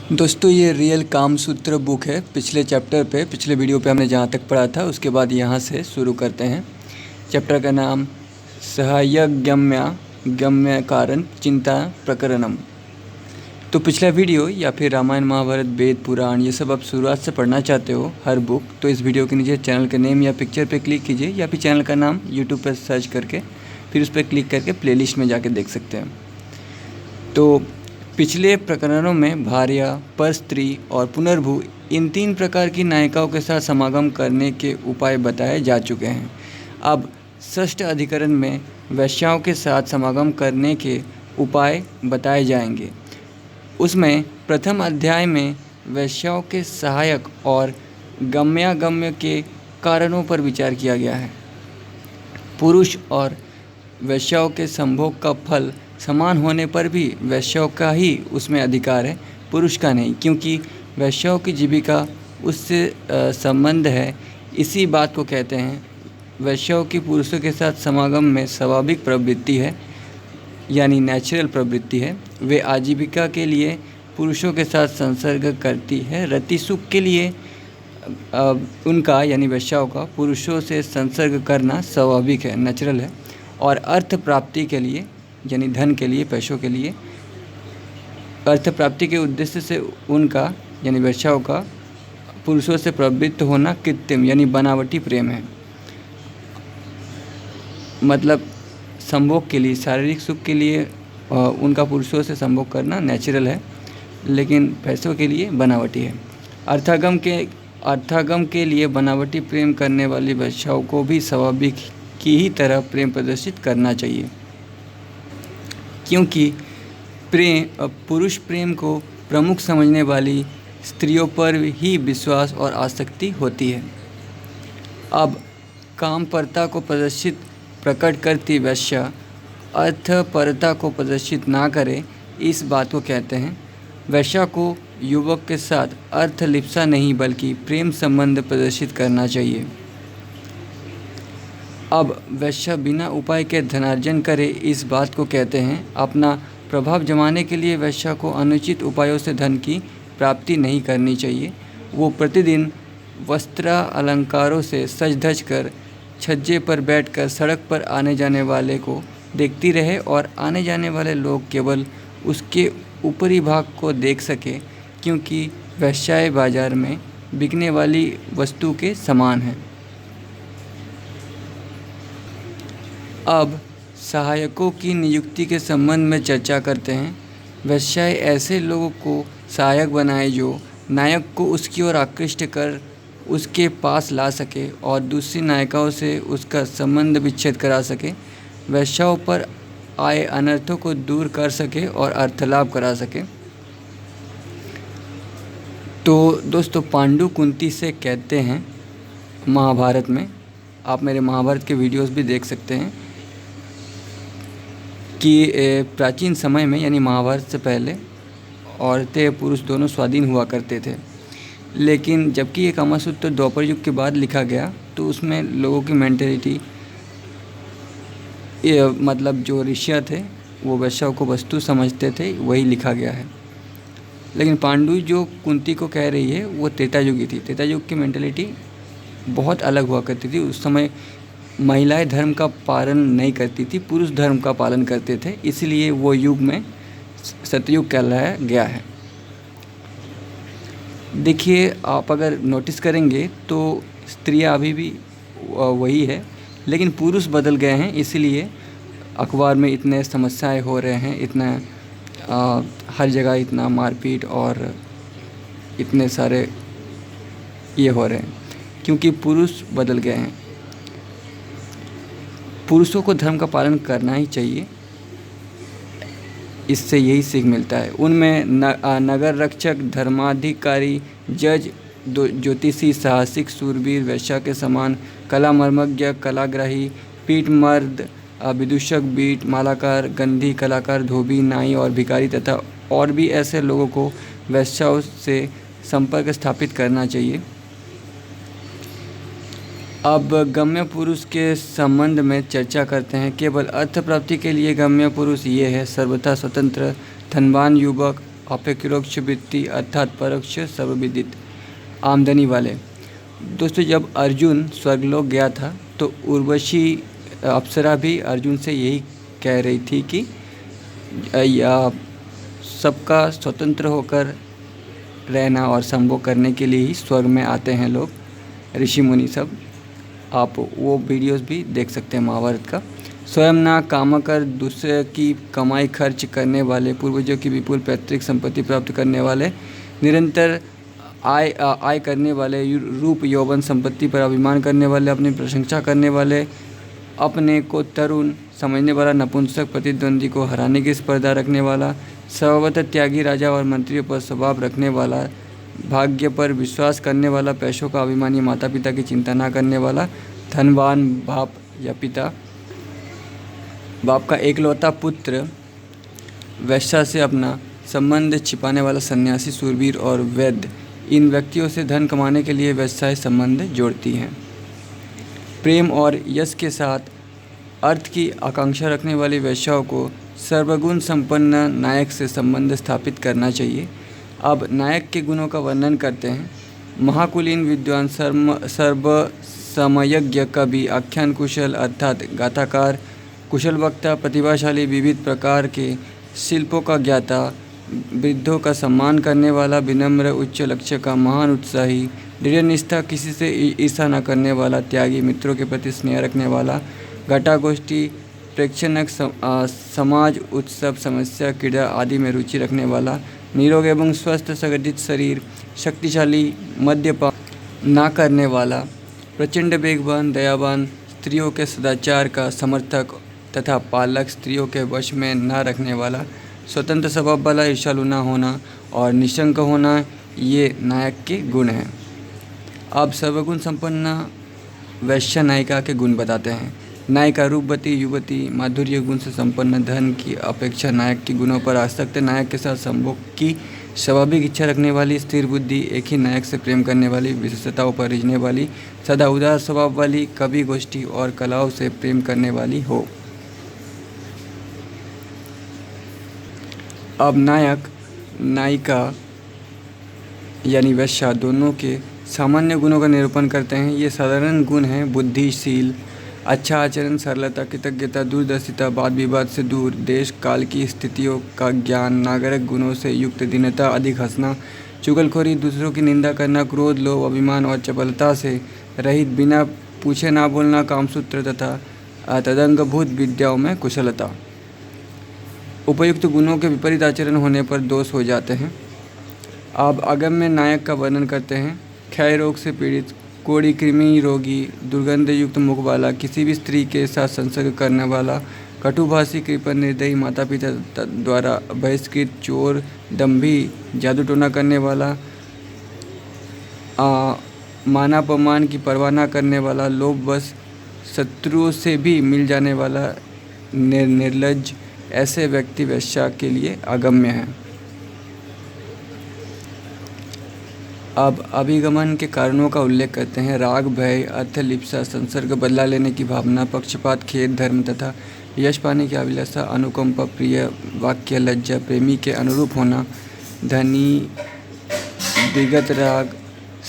दोस्तों ये रियल काम सूत्र बुक है। पिछले चैप्टर पे पिछले वीडियो पे हमने जहाँ तक पढ़ा था उसके बाद यहाँ से शुरू करते हैं। चैप्टर का नाम सहायक गम्य कारण चिंता प्रकरणम। तो पिछला वीडियो या फिर रामायण महाभारत वेद पुराण ये सब आप शुरुआत से पढ़ना चाहते हो हर बुक, तो इस वीडियो के नीचे चैनल के नेम या पिक्चर पे क्लिक कीजिए या फिर चैनल का नाम यूट्यूब पर सर्च करके फिर उस पर क्लिक करके प्लेलिस्ट में जाके देख सकते हैं। तो पिछले प्रकरणों में भार्या, परस्त्री और पुनर्भू इन तीन प्रकार की नायिकाओं के साथ समागम करने के उपाय बताए जा चुके हैं। अब षष्ठ अधिकरण में वैश्याओं के साथ समागम करने के उपाय बताए जाएंगे। उसमें प्रथम अध्याय में वैश्याओं के सहायक और गम्यागम्य के कारणों पर विचार किया गया है। पुरुष और वैश्याओं के संभोग का फल समान होने पर भी वैश्याओं का ही उसमें अधिकार है, पुरुष का नहीं, क्योंकि वैश्याओं की जीविका उससे संबंध है। इसी बात को कहते हैं वैश्याओं की पुरुषों के साथ समागम में स्वाभाविक प्रवृत्ति है, यानी नेचुरल प्रवृत्ति है। वे आजीविका के लिए पुरुषों के साथ संसर्ग करती है। रति सुख के लिए उनका यानी वैश्याओं का पुरुषों से संसर्ग करना स्वाभाविक है, नेचुरल है। और अर्थ प्राप्ति के लिए यानी धन के लिए, पैसों के लिए, अर्थ प्राप्ति के उद्देश्य से उनका यानी वैश्याओं का पुरुषों से प्रवृत्त होना कृत्रिम यानी बनावटी प्रेम है। मतलब संभोग के लिए, शारीरिक सुख के लिए उनका पुरुषों से संभोग करना नेचुरल है, लेकिन पैसों के लिए बनावटी है। अर्थागम के लिए बनावटी प्रेम करने वाली वैश्याओं को भी स्वाभाविक की ही तरह प्रेम प्रदर्शित करना चाहिए, क्योंकि पुरुष प्रेम को प्रमुख समझने वाली स्त्रियों पर ही विश्वास और आसक्ति होती है। अब कामपरता को प्रकट करती वैश्या अर्थपरता को प्रदर्शित ना करे, इस बात को कहते हैं। वैश्या को युवक के साथ अर्थलिप्सा नहीं बल्कि प्रेम संबंध प्रदर्शित करना चाहिए। अब वैश्या बिना उपाय के धनार्जन करे, इस बात को कहते हैं। अपना प्रभाव जमाने के लिए वैश्या को अनुचित उपायों से धन की प्राप्ति नहीं करनी चाहिए। वो प्रतिदिन वस्त्र अलंकारों से सज धज कर छज्जे पर बैठकर सड़क पर आने जाने वाले को देखती रहे और आने जाने वाले लोग केवल उसके ऊपरी भाग को देख सके, क्योंकि वैश्याएं बाजार में बिकने वाली वस्तु के समान हैं। अब सहायकों की नियुक्ति के संबंध में चर्चा करते हैं। वैश्याएं ऐसे लोगों को सहायक बनाए जो नायक को उसकी ओर आकृष्ट कर उसके पास ला सके और दूसरी नायिकाओं से उसका संबंध विच्छेद करा सके, वैश्याओं पर आए अनर्थों को दूर कर सके और अर्थलाभ करा सके। तो दोस्तों पांडु कुंती से कहते हैं महाभारत में, आप मेरे महाभारत के वीडियोस भी देख सकते हैं, कि प्राचीन समय में यानी महाभारत से पहले औरतें पुरुष दोनों स्वाधीन हुआ करते थे। लेकिन जबकि ये कामसूत्र द्वापर युग के बाद लिखा गया तो उसमें लोगों की मेंटेलिटी, मतलब जो ऋषियाँ थे वो वैश्याओं को वस्तु समझते थे, वही लिखा गया है। लेकिन पांडु जो कुंती को कह रही है वो त्रेता युगी थी। त्रेता युग की मेंटेलिटी बहुत अलग हुआ करती थी। उस समय महिलाएं धर्म का पालन नहीं करती थी, पुरुष धर्म का पालन करते थे, इसलिए वो युग में सतयुग कहलाया गया है। देखिए आप अगर नोटिस करेंगे तो स्त्रियां अभी भी वही है, लेकिन पुरुष बदल गए हैं, इसलिए अखबार में इतने समस्याएं हो रहे हैं, इतना हर जगह इतना मारपीट और इतने सारे ये हो रहे हैं, क्योंकि पुरुष बदल गए हैं। पुरुषों को धर्म का पालन करना ही चाहिए, इससे यही सीख मिलता है। उनमें नगर रक्षक, धर्माधिकारी, जज, ज्योतिषी, साहसिक, शूरवीर, वैश्या के समान कला मर्मज्ञ, कलाग्राही, पीठ मर्द, विदूषक, बीट मालाकार, गंधी कलाकार, धोबी, नाई और भिखारी तथा और भी ऐसे लोगों को वैश्याओं से संपर्क स्थापित करना चाहिए। अब गम्य पुरुष के संबंध में चर्चा करते हैं। केवल अर्थ प्राप्ति के लिए गम्य पुरुष ये है: सर्वथा स्वतंत्र, धनवान युवक, अपरोक्ष वृत्ति अर्थात परोक्ष सर्वविदित आमदनी वाले। दोस्तों, जब अर्जुन स्वर्गलोक गया था तो उर्वशी अप्सरा भी अर्जुन से यही कह रही थी कि या सबका स्वतंत्र होकर रहना और संभोग करने के लिए ही स्वर्ग में आते हैं लोग, ऋषि मुनि सब। आप वो वीडियोस भी देख सकते हैं महाभारत का। स्वयं ना काम कर दूसरे की कमाई खर्च करने वाले, पूर्वजों की विपुल पैतृक संपत्ति प्राप्त करने वाले, निरंतर आय करने वाले, रूप यौवन संपत्ति पर अभिमान करने वाले, अपनी प्रशंसा करने वाले, अपने को तरुण समझने वाला, नपुंसक प्रतिद्वंदी को हराने की स्पर्धा रखने वाला, स्वभावतः त्यागी राजा और मंत्रियों पर स्वभाव रखने वाला, भाग्य पर विश्वास करने वाला, पैसों का अभिमानी, माता पिता की चिंता न करने वाला, धनवान बाप या पिता, बाप का एकलौता पुत्र, वैश्या से अपना संबंध छिपाने वाला सन्यासी, सूरवीर और वैद्य, इन व्यक्तियों से धन कमाने के लिए वैश्याएं संबंध जोड़ती हैं। प्रेम और यश के साथ अर्थ की आकांक्षा रखने वाली वैश्याओं को सर्वगुण संपन्न नायक से संबंध स्थापित करना चाहिए। अब नायक के गुणों का वर्णन करते हैं। महाकुलीन विद्वान, सर्वसमयज्ञ, कवि, आख्यान कुशल अर्थात गाथाकार, कुशल वक्ता, प्रतिभाशाली, विविध प्रकार के शिल्पों का ज्ञाता, वृद्धों का सम्मान करने वाला, विनम्र, उच्च लक्ष्य का, महान उत्साही, दृढ़ निष्ठा, किसी से ईर्ष्या न करने वाला, त्यागी, मित्रों के प्रति स्नेह रखने वाला, घटागोष्ठी, प्रेक्षणक, समाज, उत्सव, समस्या, क्रीड़ा आदि में रुचि रखने वाला, निरोग एवं स्वस्थ संगठित शरीर, शक्तिशाली, मद्यपान ना करने वाला, प्रचंड वेगवान, दयावान, स्त्रियों के सदाचार का समर्थक तथा पालक, स्त्रियों के वश में न रखने वाला, स्वतंत्र स्वभाव वाला, ईर्ष्यालु न होना और निशंक होना, ये नायक के गुण हैं। अब सर्वगुण संपन्न वैश्य नायिका के गुण बताते हैं। नायिका रूपवती, युवती, माधुर्य गुण से संपन्न, धन की अपेक्षा नायक के गुणों पर आसक्त, नायक के साथ संभोग की स्वाभाविक इच्छा रखने वाली, स्थिर बुद्धि, एक ही नायक से प्रेम करने वाली, विशेषताओं पर रिझने वाली, सदा उदार स्वभाव वाली, कवि, गोष्ठी और कलाओं से प्रेम करने वाली हो। अब नायक नायिका यानी वैश्या दोनों के सामान्य गुणों का निरूपण करते हैं। ये साधारण गुण हैं: बुद्धिशील, अच्छा आचरण, सरलता, कृतज्ञता, दूरदर्शिता, वाद विवाद से दूर, देश काल की स्थितियों का ज्ञान, नागरिक गुणों से युक्त, दीनता, अधिक हंसना, चुगलखोरी, दूसरों की निंदा करना, क्रोध, लोभ, अभिमान और चपलता से रहित, बिना पूछे ना बोलना, कामसूत्र तथा तदंगभूत विद्याओं में कुशलता। उपयुक्त गुणों के विपरीत आचरण होने पर दोष हो जाते हैं। अब अगम्य नायक का वर्णन करते हैं। क्षय रोग से पीड़ित, कोड़ी कृमि रोगी, दुर्गंध युक्त मुख वाला, किसी भी स्त्री के साथ संसर्ग करने वाला, कटुभाषी, कृपण, निर्दयी, माता पिता द्वारा बहिष्कृत, चोर, दंभी, जादू टोना करने वाला, मानापमान की परवाह न करने वाला, लोभवश शत्रुओं से भी मिल जाने वाला, निर्लज्ज, ऐसे व्यक्ति वैश्या के लिए अगम्य हैं। अब अभिगमन के कारणों का उल्लेख करते हैं। राग, भय, अर्थलिप्सा, संसर्ग, बदला लेने की भावना, पक्षपात, खेद, धर्म तथा यश पाने की अभिलाषा, अनुकंपा, प्रिय वाक्य, लज्जा, प्रेमी के अनुरूप होना, धनी, विगत राग,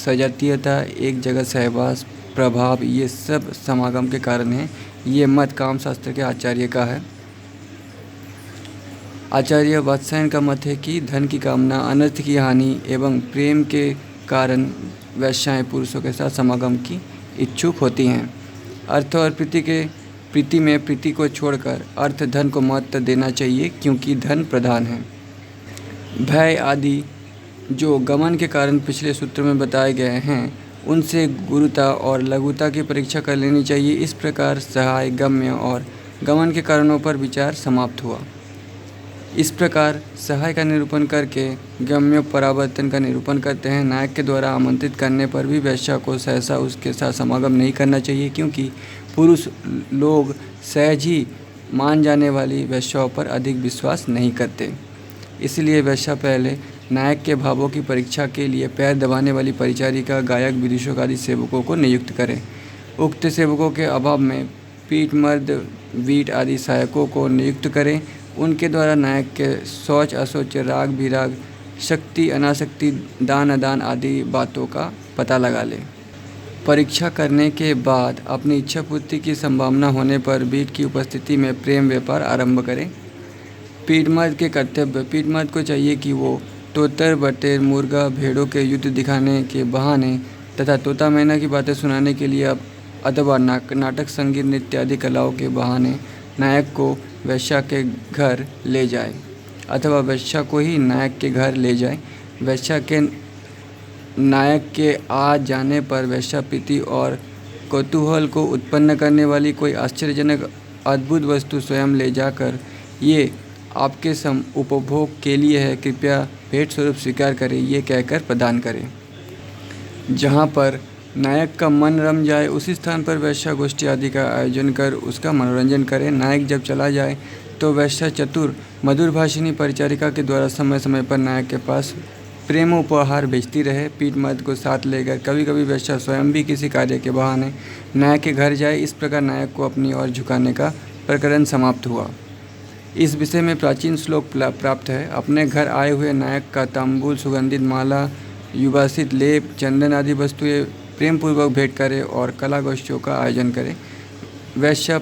सजातीयता, एक जगह सहवास, प्रभाव, ये सब समागम के कारण हैं। ये मत कामशास्त्र के आचार्य का है। आचार्य वात्स्यायन का मत है कि धन की कामना, अनर्थ की हानि एवं प्रेम के कारण वैश्याएं पुरुषों के साथ समागम की इच्छुक होती हैं। अर्थ और प्रीति में प्रीति को छोड़कर अर्थ, धन को महत्व देना चाहिए क्योंकि धन प्रधान है। भय आदि जो गमन के कारण पिछले सूत्र में बताए गए हैं, उनसे गुरुता और लघुता की परीक्षा कर लेनी चाहिए। इस प्रकार सहाय, गम्य और गमन के कारणों पर विचार समाप्त हुआ। इस प्रकार सहाय का निरूपण करके गम्य परावर्तन का निरूपण करते हैं। नायक के द्वारा आमंत्रित करने पर भी वैश्या को सहसा उसके साथ समागम नहीं करना चाहिए क्योंकि पुरुष लोग सहज ही मान जाने वाली वैश्याओं पर अधिक विश्वास नहीं करते। इसलिए वैश्या पहले नायक के भावों की परीक्षा के लिए पैर दबाने वाली परिचारिका, गायक, विदूषक आदि सेवकों को नियुक्त करें। उक्त सेवकों के अभाव में पीठ, मर्द, वीट आदि सहायकों को नियुक्त करें। उनके द्वारा नायक के शौच अशौच, राग विराग, शक्ति अनासक्ति, दान अदान आदि बातों का पता लगा ले। परीक्षा करने के बाद अपनी इच्छा पूर्ति की संभावना होने पर बीट की उपस्थिति में प्रेम व्यापार आरंभ करें। पीठमर्द के कर्तव्य। पीठमर्द को चाहिए कि वो तोतर बटेर, मुर्गा, भेड़ों के युद्ध दिखाने के बहाने तथा तोता मैना की बातें सुनाने के लिए अथवा नाटक, संगीत, नृत्य आदि कलाओं के बहाने नायक को वेश्या के घर ले जाए अथवा वेश्या को ही नायक के घर ले जाए। वेश्या के नायक के आ जाने पर वेश्या प्रीति और कौतूहल को उत्पन्न करने वाली कोई आश्चर्यजनक अद्भुत वस्तु स्वयं ले जाकर ये आपके उपभोग के लिए है, कृपया भेंट स्वरूप स्वीकार करें, ये कहकर प्रदान करें। जहाँ पर नायक का मन रम जाए उसी स्थान पर वेश्या गोष्ठी आदि का आयोजन कर उसका मनोरंजन करें। नायक जब चला जाए तो वेश्या चतुर मधुर भाषिणी परिचारिका के द्वारा समय समय पर नायक के पास प्रेम उपहार भेजती रहे। पीठमर्द को साथ लेकर कभी कभी वेश्या स्वयं भी किसी कार्य के बहाने नायक के घर जाए। इस प्रकार नायक को अपनी ओर झुकाने का प्रकरण समाप्त हुआ। इस विषय में प्राचीन श्लोक प्राप्त है। अपने घर आए हुए नायक का तांबूल, सुगंधित माला, युवासित लेप, चंदन आदि वस्तुएं प्रेम पूर्वक भेंट करें और कला गोष्ठियों का आयोजन करें। वेश्या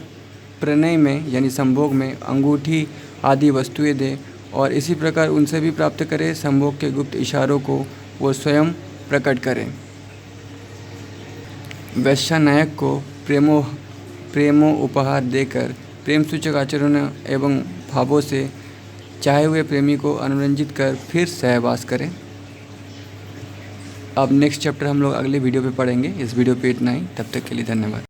प्रणय में यानी संभोग में अंगूठी आदि वस्तुएं दे और इसी प्रकार उनसे भी प्राप्त करें। संभोग के गुप्त इशारों को वो स्वयं प्रकट करें। वेश्या नायक को प्रेमो उपहार देकर प्रेम सूचक आचरणों एवं भावों से चाहे हुए प्रेमी को अनुरंजित कर फिर सहवास करें। अब नेक्स्ट चैप्टर हम लोग अगले वीडियो पे पढ़ेंगे। इस वीडियो पे इतना ही, तब तक के लिए धन्यवाद।